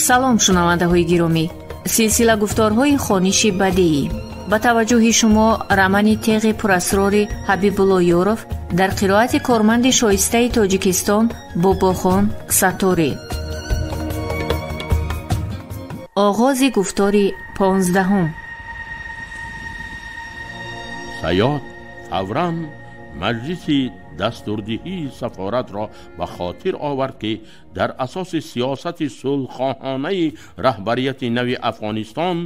салом шунавандаҳои гиромӣ. силсила гуфторҳои хониши бадиӣ. ба таваҷҷӯҳи шумо рамани теғи пурасрори Ҳабибулло Ёров дар қироати корманди шоистаи Тоҷикистон Бобохон Саторӣ. оғози гуфтори 15. саёд фавран маҷлиси дастурдиҳии сафорат ро ба хотир овард ки дар асоси сиёсати сулҳхоҳонаи раҳбарияти нави Афғонистон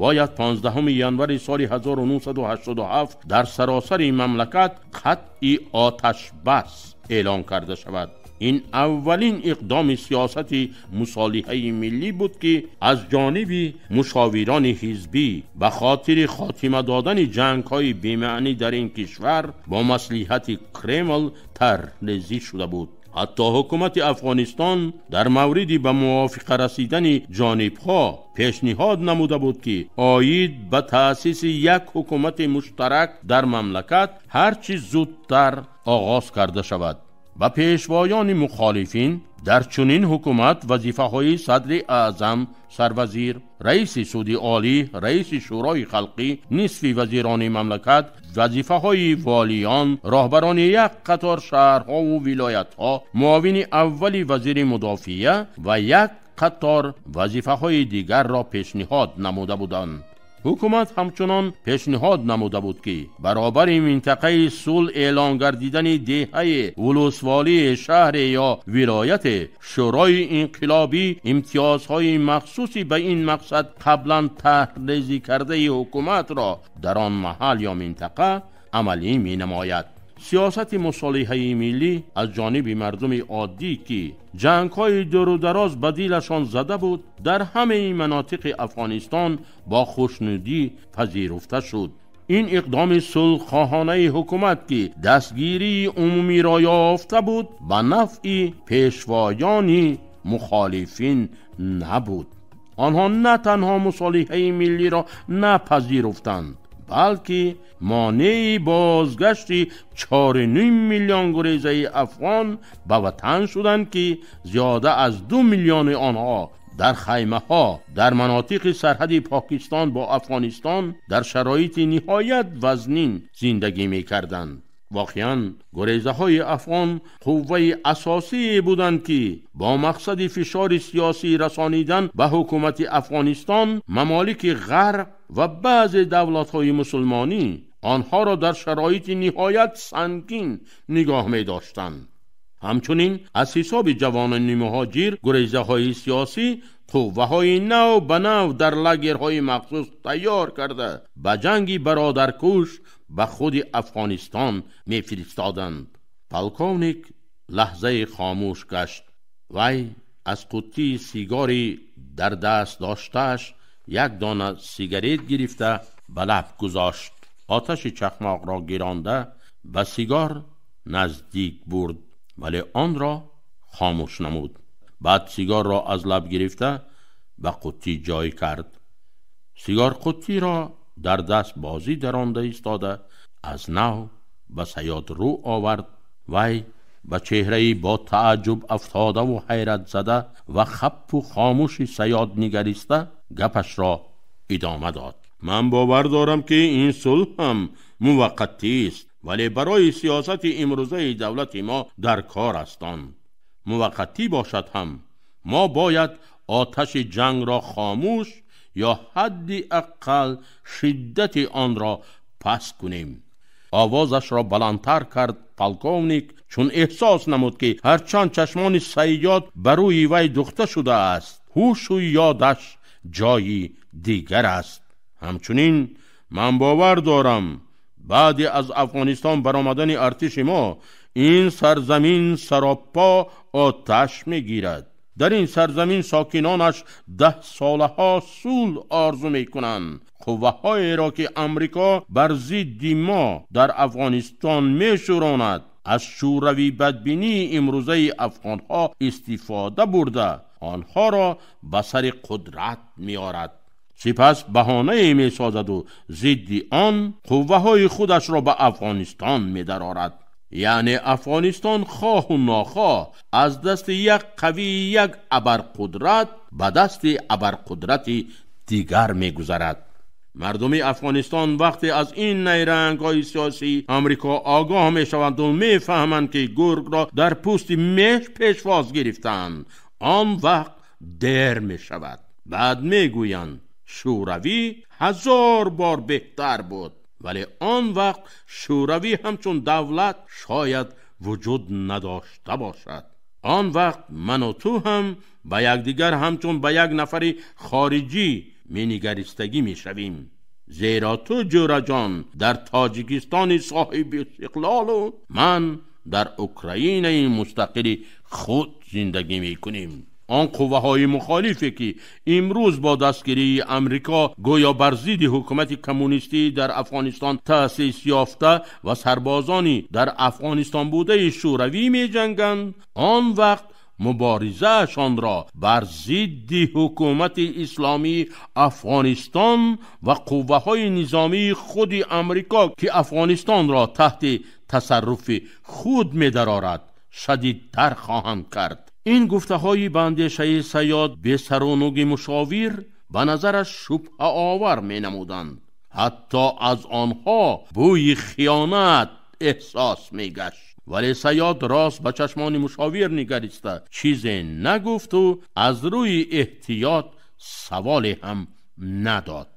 бояд 15 январи соли 1987 дар саросари мамлакат қатъи оташбас эълон карда шавад. این اولین اقدام سیاست مصالحه ملی بود که از جانب مشاوران حزبی به خاطر خاتمه دادن جنگ‌های بی‌معنی در این کشور با مصلحت کرمل طرح‌ریزی شده بود. حتی حکومت افغانستان در مورد به موافقه رسیدن جانب‌ها پیشنهاد نموده بود که عاید به تأسیس یک حکومت مشترک در مملکت هرچی زودتر آغاز کرده شود. با پیشوایان مخالفین در چنین حکومت وظیفه‌های صدر اعظم، سروزیر، رئیس سود عالی، رئیس شورای خلقی، نصف وزیران مملکت، وظیفه‌های والیان، راهبران یک قطار شهرها و ولایت‌ها، معاون اول وزیر مدافعه و یک قطار وظیفه‌های دیگر را پیشنهاد نموده بودند. حکومت همچنان پیشنهاد نموده بود که برابر منطقه صلح اعلان گردیدن دهه ولسوالی شهر یا ولایت شورای انقلابی امتیازهای مخصوصی به این مقصد قبلا طرح‌ریزی کرده حکومت را در آن محل یا منطقه عملی می نماید. سیاست مصالحه ملی از جانب مردم عادی که جنگ‌های دور و دراز به دلشان زده بود در همه مناطق افغانستان با خوشنودی پذیرفته شد. این اقدام صلح‌خواهانه حکومت که دستگیری عمومی را یافته بود به نفع پیشوایان مخالفین نبود. آنها نه تنها مصالحه ملی را نپذیرفتند بلکه مانع بازگشت 4.5 میلیون گریزه افغان به وطن شدند که زیاده از 2 میلیون آنها در خیمه ها در مناطق سرحد پاکستان با افغانستان در شرایط نهایت وزنین زندگی می کردند. واقعاً گریزه های افغان قوه اساسی بودند که با مقصد فشار سیاسی رسانیدن به حکومت افغانستان ممالک غرب و بعض دولت های مسلمانی آنها را در شرایط نهایت سنگین نگاه می داشتند. همچنین از حساب جوانان مهاجر گریزه های سیاسی قوه های نو به نو در لگرهای مخصوص تیار کرده به جنگ برادرکش به خود افغانستان می فرستادند. پلکونیک لحظه خاموش گشت. وی از قطی سیگاری در دست داشتش یک دانه سیگارت گرفته به لب گذاشت. آتش چخماق را گرانده به سیگار نزدیک برد ولی آن را خاموش نمود. بعد سیگار را از لب گرفته به قطی جای کرد. سیگار قطی را در دست بازی درانده ایستاده از نو به صیاد رو آورد. وی به چهره با تعجب افتاده و حیرت زده و خپ و خاموش صیاد نگریسته گپش را ادامه داد. من باور دارم که این صلح هم موقتی است ولی برای سیاست امروزه دولت ما در کار هستند. موقتی باشد هم ما باید آتش جنگ را خاموش یا حداقل شدت آن را پس کنیم. آوازش را بلندتر کرد پلکونیک چون احساس نمود که هرچند چشمان صیاد بر روی وی دوخته شده است هوش و یادش جایی دیگر است. همچنین من باور دارم بعد از افغانستان برآمدن ارتش ما این سرزمین سراپا آتش میگیرد. در این سرزمین ساکنانش 10 ساله ها صلح آرزو میکنند. قوه های را که امریکا بر ضد ما در افغانستان میشوراند از شوروی بدبینی امروزه افغان ها استفاده برده آنها را به سر قدرت میارد. سپس بهانه می سازد و ضد آن قوه های خودش را به افغانستان می درآورد. یعنی افغانستان خواه و ناخواه از دست یک قوی، یک ابرقدرت به دست ابرقدرت دیگر می‌گذرد. مردم افغانستان وقتی از این نیرنگ‌های سیاسی آمریکا آگاه می‌شوند و می‌فهمند که گرگ را در پوست مهر پیشواز گرفتند، آن وقت دیر می‌شود. بعد می‌گویند شوروی 1000 بار بهتر بود، ولی آن وقت شوروی همچون دولت شاید وجود نداشته باشد. آن وقت من و تو هم به یکدیگر همچون به یک نفر خارجی نگریستگی میشویم. زیرا تو جورا جان در تاجیکستان صاحب استقلال و من در اوکراین مستقل خود زندگی میکنیم. آن قوه های مخالفی که امروز با دستگیری امریکا گویا بر ضد حکومت کمونیستی در افغانستان تأسیس یافته و سربازانی در افغانستان بوده شوروی می جنگند، آن وقت مبارزه شان را بر ضد حکومت اسلامی افغانستان و قوه های نظامی خود امریکا که افغانستان را تحت تصرف خود می درآورد شدیدتر خواهند کرد. این گفته های اندیشه صیاد به سرونوگ مشاور به نظرش شبه آور می نمودند. حتی از آنها بوی خیانت احساس می گشت. ولی صیاد راست به چشمان مشاور نگریسته چیزی نگفت و از روی احتیاط سوالی هم نداد.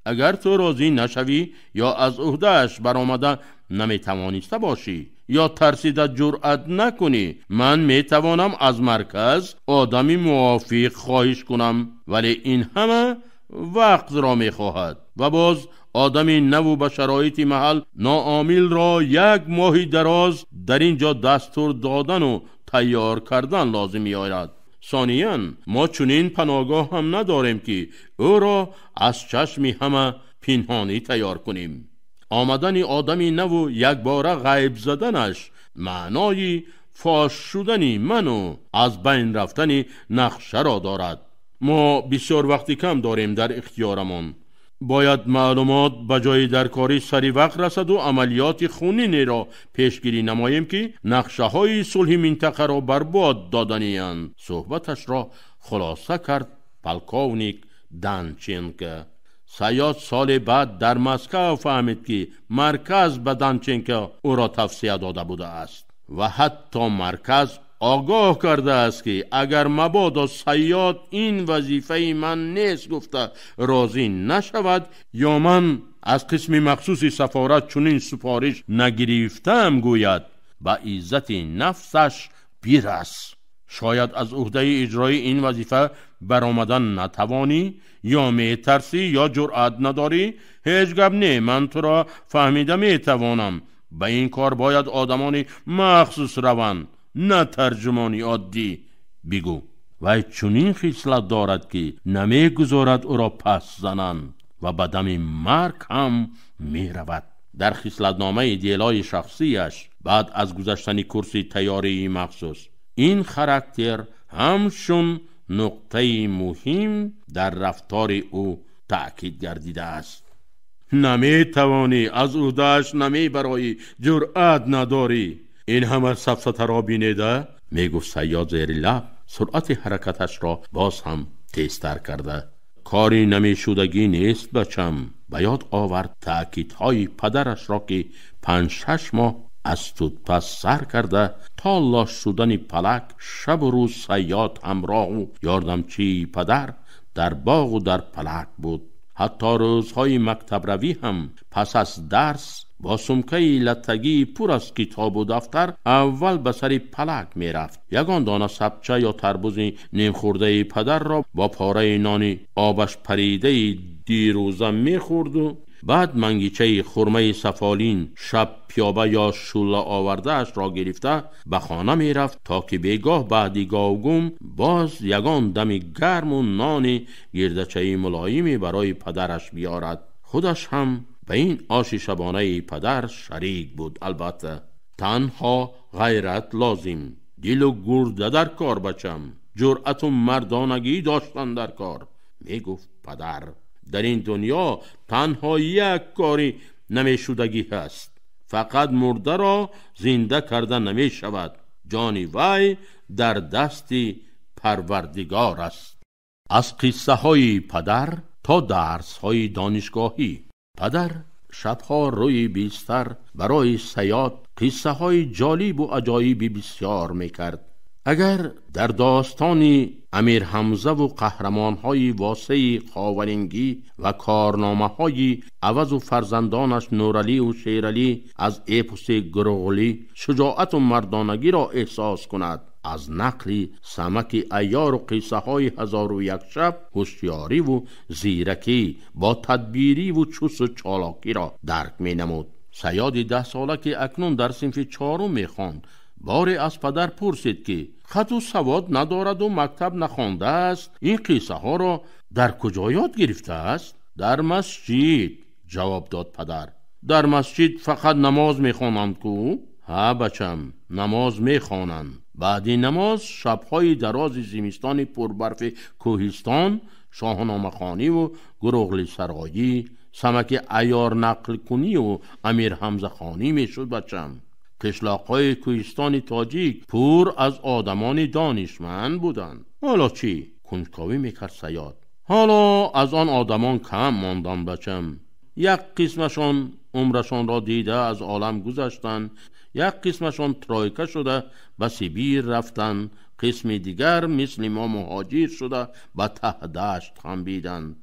اگر تو راضی نشوی یا از عهده‌اش برآمده نمیتوانسته باشی یا ترسیده جرأت نکنی، من میتوانم از مرکز آدمی موافق خواهش کنم، ولی این همه وقت را میخواهد و باز آدمی نو به شرایط محل ناعامل را 1 ماه دراز در اینجا دستور دادن و تیار کردن لازم می‌آید. ثانیاً ما چنین پناهگاه هم نداریم که او را از چشم همه پنهانی تیار کنیم. آمدن آدمی نو یک باره غیب زدنش معنای فاش شدن من و از بین رفتن نقشه را دارد. ما بسیار وقتی کم داریم در اختیارمان. باید معلومات به جای درکاری سری وقت رسد و عملیات خونینی را پیشگیری نماییم که نقشه های صلح منطقه را برباد دادنی‌اند. صحبتش را خلاصه کرد پلکاونیک دانچنکو. صیاد سال بعد در مسکو فهمید که مرکز به دانچنکو او را توصیه داده بوده است و حتی مرکز آگاه کرده است که اگر مبادا صیاد این وظیفه من نیست گفته راضی نشود یا من از قسم مخصوص سفارت چنین سفارش نگرفتم گوید، به عزت نفسش بیرس. شاید از عهده اجرای این وظیفه برآمدن نتوانی یا میترسی یا جرأت نداری. هیچ گپ نه، من تو را فهمیده میتوانم. به این کار باید آدمانی مخصوص روند، نه ترجمانی عادی. بگو و چنین خصلت دارد که نمیگذارد او را پس زنند و به دم مرگ هم میرود. در خصلتنامه دیلای شخصیش بعد از گذشتن کورس تیاری مخصوص این خاراکتر همشون نقطه مهم در رفتار او تأکید گردیده است. نمیتوانی از عهده‌اش نمیبرایی، جرأت نداری. این همه سفسطه را بینیده میگفت صیاد زیر لب، سرعت حرکتش را باز هم تیزتر کرده. کاری نمیشودگی نیست بچم. به یاد آورد تأکیدهای پدرش را که 5-6 ماه از توت‌پس سر کرده تا لاش شدن پلک شب و روز صیاد همراه و یاردمچی پدر در باغ و در پلک بود. حتی روزهای مکتب روی هم پس از درس با سمکه لتگی پر از کتاب و دفتر اول به سر پلک می رفت. یگان دانه سبچه یا تربوز نیم خورده پدر را با پاره نان آبش پریده دیروزه می خورد و بعد منگیچه خرمه سفالین شب پیابه یا شوله آورده اش را گرفته به خانه می رفت تا که بیگاه بعدی گاوگم باز یگان دم گرم و نان گردچه ملایمی برای پدرش بیارد. خودش هم به این آش شبانه پدر شریک بود. البته تنها غیرت لازم، دل و گرده در کار بچم، جرأت و مردانگی داشتن در کار. می گفت پدر در این دنیا تنها یک کاری نمیشودگی هست فقط مرده را زنده کرده نمی شود. جان وی در دست پروردگار است. از قصه های پدر تا درس های دانشگاهی. پدر شبها روی بیستر برای صیاد قصه های جالب و عجایبی بسیار میکرد. اگر در داستان امیر حمزه و قهرمان‌های واسه خاورنگی و کارنامه‌های عوض و فرزندانش نورعلی و شیرعلی از اپوس گروغلی شجاعت و مردانگی را احساس کند، از نقل سمک عیار و قصه های 1001 شب هوشیاری و زیرکی با تدبیری و چوس و چالاکی را درک می نمود. صیاد 10 ساله که اکنون در صنف 4 می خواند باری از پدر پرسید که خط و سواد ندارد و مکتب نخوانده است، این قصه ها را در کجا یاد گرفته است؟ در مسجد، جواب داد پدر. در مسجد فقط نماز میخوانند کو؟ ها بچم، نماز میخوانند. بعد نماز شبهای دراز زمستان پربرف کوهستان، شاهنامه خوانی و گروغلی سرایی، سمک عیار نقل کنی و امیر حمزه خوانی میشد بچم. قشلاق‌های کوهستان تاجیک پر از آدمان دانشمند بودند. حالا چی؟ کنجکاوی میکرد صیاد. حالا از آن آدمان کم ماندن بچم. یک قسمشان عمرشان را دیده از عالم گذشتن، یک قسمشان ترایکه شده به سیبیر رفتن، قسم دیگر مثل ما مهاجر شده به ته دشت خنبیدند.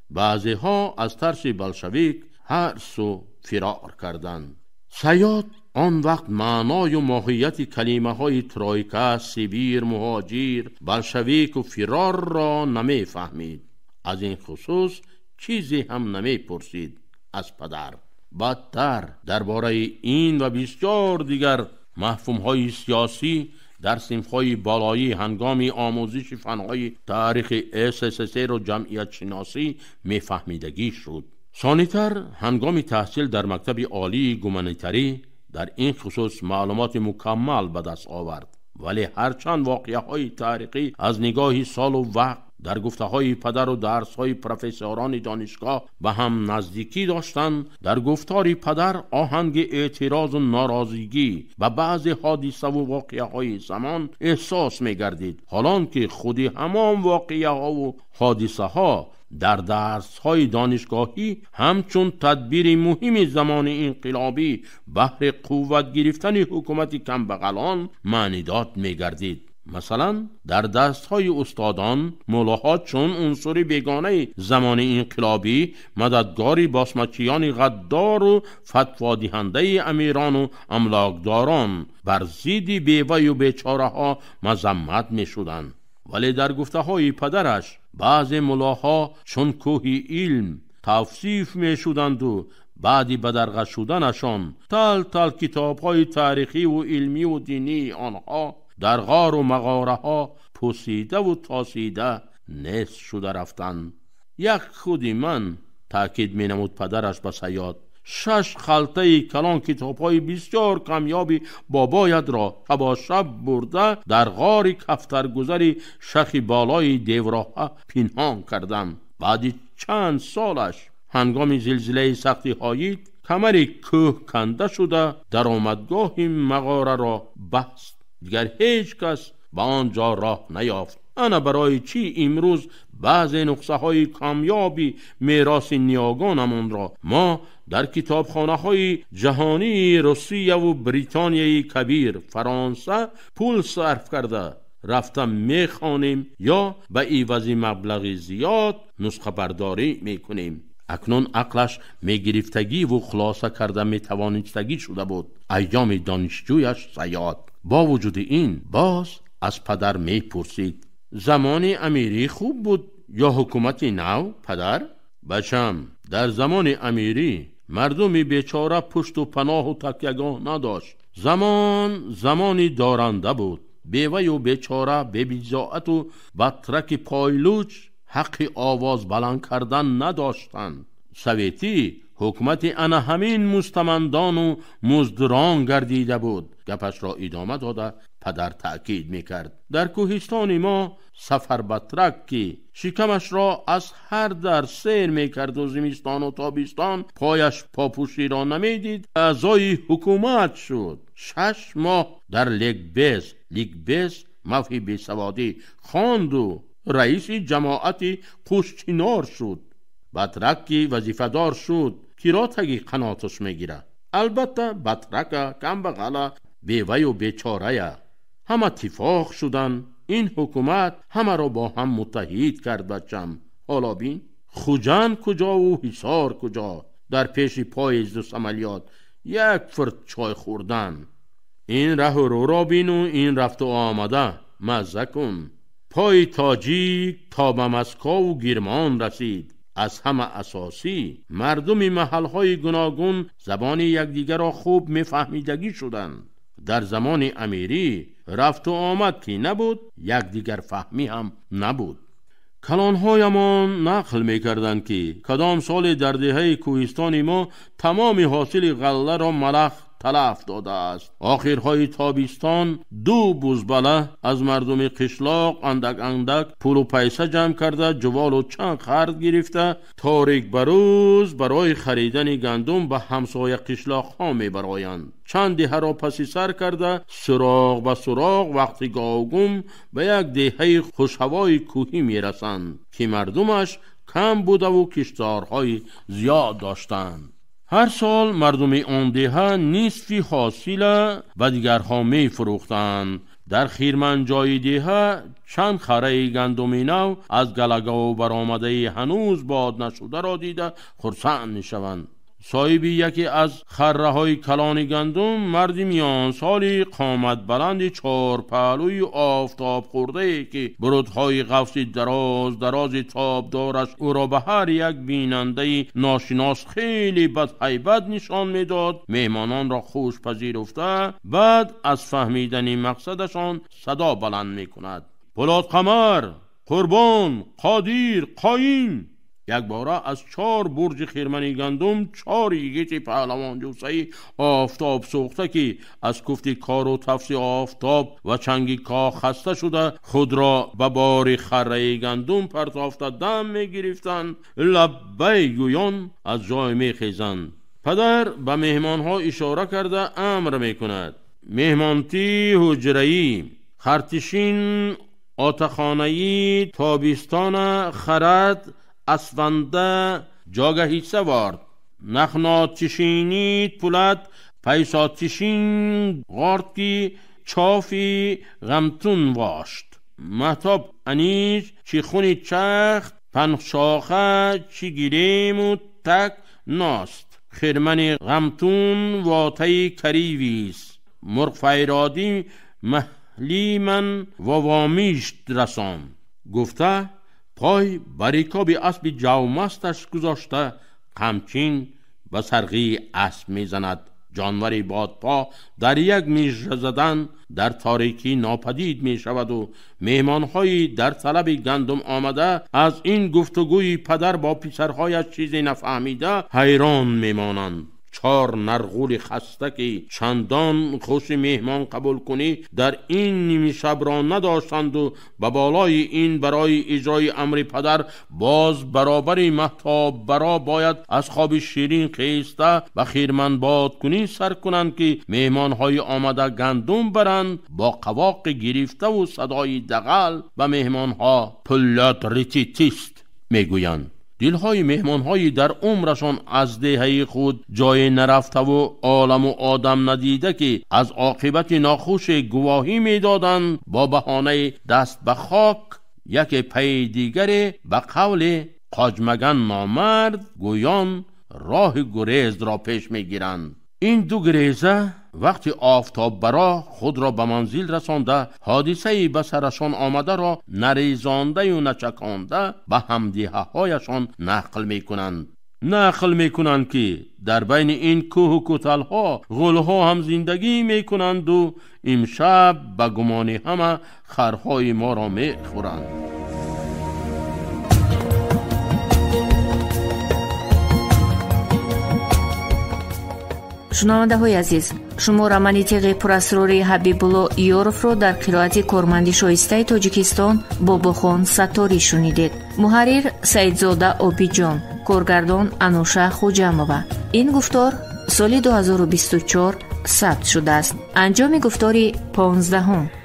بعضی ها از ترس بلشویک هر سو فرار کردند. صیاد آن وقت معنای و ماهیت کلمه های ترایکه، سیبیر، مهاجر، بلشویک و فرار را نمی فهمید. از این خصوص چیزی هم نمی پرسید از پدر. بدتر درباره این و بسیار دیگر مفهوم های سیاسی در صنف‌های بالایی هنگام آموزش فن‌های تاریخ SSSR و جمعیت شناسی می‌فهمیدگی شد. ثانی‌تر هنگام تحصیل در مکتب عالی گومانیتری در این خصوص معلومات مکمل به دست آورد. ولی هرچند واقعه‌های تاریخی از نگاهی سال و وقت در گفته‌های پدر و درس‌های پروفسوران دانشگاه به هم نزدیکی داشتند، در گفتار پدر آهنگ اعتراض و ناراضگی به بعض حادثه و واقعه‌های زمان احساس می‌گردید، حالان که خودی همان واقعه‌ها و حادثه‌ها در درس‌های دانشگاهی همچون تدبیر مهم زمان انقلابی بهر قوت گرفتن حکومت کمبغلان معنیداد می‌گردید. مثلا در دستهای استادان مولاها چون عنصر بیگانه زمان انقلابی مددگاری باسمچیان غدار و فتوا دهنده امیران و املاکداران بر ضد بیوه و بیچاره ها مذمت می شدند. ولی در گفته های پدرش بعض مولاها چون کوه علم توصیف می شدند و بعدی بدرغه شدنشان تل کتاب های تاریخی و علمی و دینی آنها در غار و مغاره ها پوسیده و تاسیده نصف شده رفتند. یک خودی من، تأکید می نمود پدرش به صیاد، 6 خلطه کلان کتاب های بسیار کمیابی باباید را شب شب برده در غار کفترگذری شخی بالای دیوراه پنهان کردم. بعد چند سالش هنگام زلزله سختی هایید کمر کوه کنده شده در آمدگاه مغاره را بست. دیگر هیچ کس به آنجا راه نیافت. انا برای چی امروز بعضی نقصه های کامیابی میراث نیاگانمان را ما در کتابخانه های جهانی روسیه و بریتانیای کبیر، فرانسه پول صرف کرده رفتم میخوانیم یا به عوض مبلغ زیاد نسخه برداری میکنیم. اکنون عقلش میگرفتگی و خلاصه کرده میتوانستگی شده بود. ایام دانشجویش صیاد. با وجود این باز از پدر میپرسید زمان امیری خوب بود یا حکومت نو پدر؟ بچم، در زمان امیری مردمی بیچاره پشت و پناه و تکیه‌گاه نداشت. زمانی دارنده بود. بیوه و بیچاره به بی‌ضاعت و بطرک پایلوچ حق آواز بلند کردن نداشتند. سویتی حکومت انا همین مستمندان و مزدوران گردیده بود. گپش را ادامه داده پدر تأکید میکرد در کوهستان ما سفر بطرک که شکمش را از هر در سیر میکرد و زمستان و تابستان پایش پاپوشی را نمیدید، اعضای حکومت شد. 6 ماه در لیگبس مفی بیسوادی خواند و رئیس جماعت قوشچینار شد. بطرک وظیفه‌دار شد که را تگی قناتش میگیره. البته بطرک کم بغله بیوه و بیچاره. همه اتفاق شدن. این حکومت همه را با هم متحد کرد. بچم حالا بین خوجند کجا و حصار کجا. در پیش پاییز و عملیات یک فرد چای خوردن. این ره و رو را بین و این رفت و آمده مزه کن. پای تاجیک تا به مسکو و گرمان رسید. از همه اساسی مردم محلهای گوناگون زبان یکدیگر را خوب میفهمیدگی شدند. در زمان امیری رفت و آمد که نبود، یکدیگر فهمی هم نبود. کلانهایمان نقل میکردند که کدام سال در دهه کوهستان ما تمام حاصل غله را ملخ تلف داده است. آخرهای تابستان 2 بزبله از مردم قشلاق اندک پول و پیسه جمع کرده جوال و چند خرد گرفته تاریک بروز برای خریدن گندم به همسایه قشلاق ها می برایند. چند دهه را پسی سر کرده سراغ به سراغ وقتی گاوگم به یک دهه خوشهوای کوهی می رسند که مردمش کم بوده و کشتارهای زیاد داشتند. هر سال مردم آن دهه نصف حاصل به دیگرها می فروختند. در خیرمنجای دهه چند خره گندمی نو از گلگاو برآمده هنوز باد نشده را دیده خرسند می شوند. صاحب یکی از خره های کلان گندم مردی میان سالی قامت بلند 4 پهلوی آفتاب خورده که برودهای قفصی دراز تابدارش او را به هر یک بیننده ناشناس خیلی بدهیبت نشان میداد مهمانان را خوش پذیرفته بعد از فهمیدن مقصدشان صدا بلند میکند: پولاد قمر، قربان، قادر، قایم. یک باره از 4 برج خیرمنی گندم 4 یگیت پهلوان جوسه آفتاب سوخته که از کفت کار و تفس آفتاب و چنگی کاه خسته شده خود را به بار خره گندم پرتافته دم می گرفتند لبه گویان از جای می خیزند. پدر به مهمان ها اشاره کرده امر می کند: مهمانتی حجره‌ای، خرتشین آتخانه‌ای، تابستان خرد اسفنده جاگهی سوارد، نخناتشینی پولد پیساتشین غارتی چافی غمتون واشت، محتاب انیج چی خونی چخت پنخشاخه چی گیریم و تک ناست، خیرمنی غمتون واتای کریویست، مرغ فیرادی محلی من وامیشت رسان. گفته پای بریکابی اسب جومستش گذاشته قمچین و سرغی اسب میزند. جانوری بادپا در یک میژه زدن در تاریکی ناپدید می شود و مهمانهایی در طلب گندم آمده از این گفتگوی پدر با پسرهایش چیزی نفهمیده حیران میمانند. 4 نرغول خسته که چندان خوش مهمان قبول کنی در این نیمه شب را نداشتند و به بالای این برای اجرای امر پدر باز برابری مهتاب برا باید از خواب شیرین خیسته و خیرمن باد کنی سر کنند که مهمانهای آمده گندم برند با قواق گرفته و صدای دغل و مهمانها پلات ریتیتیست میگویند. دلهای مهمانهایی در عمرشان از دهه خود جای نرفته و عالم و آدم ندیده که از عاقبت ناخوش گواهی میدادند با بهانه دست به خاک یک پی دیگر به قول قاجمگن نامرد گویان راه گریز را پیش میگیرند. این 2 گریزه وقتی آفتاب برا خود را به منزل رسانده حادثه به سرشان آمده را نریزانده و نچکانده به همدیه هایشان نقل میکنند که در بین این کوه و کوتل ها غول ها هم زندگی میکنند و امشب به گمان همه خرهای ما را میخورند. шунавандаҳои азиз, шумо романи теғи пурасрори Ҳабибулло Ёровро дар қироати корманди шоистаи Тоҷикистон Бобохон Сатторӣ шунидед. муҳаррир Саидзода Обиҷон, коргардон Ануша Хуҷамова. ин гуфтор соли 2024 сабт шудааст. анҷоми гуфтори 15